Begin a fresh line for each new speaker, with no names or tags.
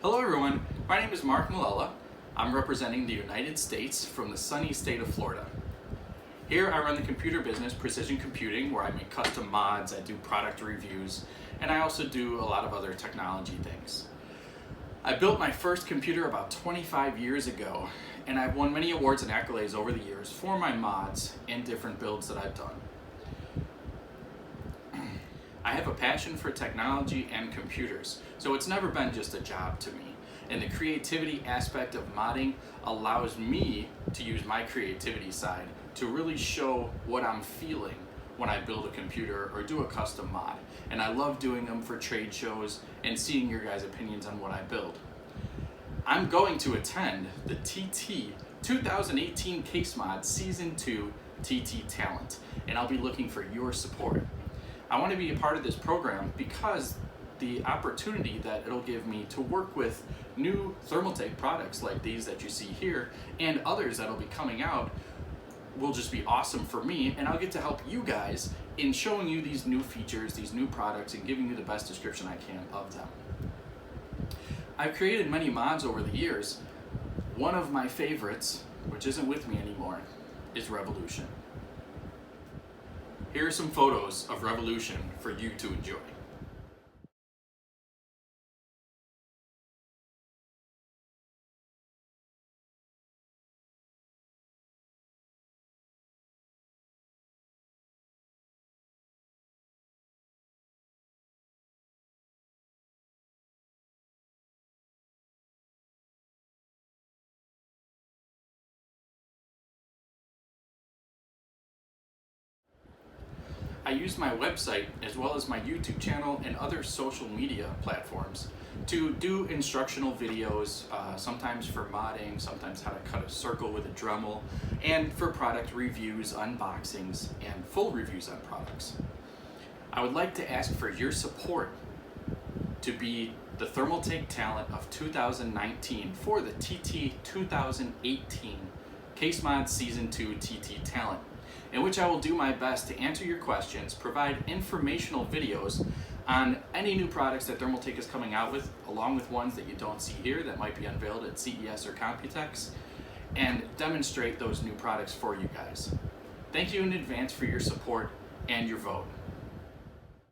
Hello everyone, my name is Mark Molella. I'm representing the United States from the sunny state of Florida. Here I run the computer business Precision Computing, where I make custom mods, I do product reviews, and I also do a lot of other technology things. I built my first computer about 25 years ago, and I've won many awards and accolades over the years for my mods and different builds that I've done. I have a passion for technology and computers, so it's never been just a job to me. And the creativity aspect of modding allows me to use my creativity side to really show what I'm feeling when I build a computer or do a custom mod. And I love doing them for trade shows and seeing your guys' opinions on what I build. I'm going to attend the TT 2018 CaseMOD Season 2 TT Talent, and I'll be looking for your support. I want to be a part of this program because the opportunity that it'll give me to work with new Thermaltake products like these that you see here and others that'll be coming out will just be awesome for me, and I'll get to help you guys in showing you these new features, these new products, and giving you the best description I can of them. I've created many mods over the years. One of my favorites, which isn't with me anymore, is Revolution. Here are some photos of Revolution for you to enjoy. I use my website as well as my YouTube channel and other social media platforms to do instructional videos, sometimes for modding, sometimes how to cut a circle with a Dremel, and for product reviews, unboxings, and full reviews on products. I would like to ask for your support to be the Thermaltake Talent of 2019 for the TT 2018 CaseMOD Season 2 TT Talent, in which I will do my best to answer your questions, provide informational videos on any new products that Thermaltake is coming out with, along with ones that you don't see here that might be unveiled at CES or Computex, and demonstrate those new products for you guys. Thank you in advance for your support and your vote.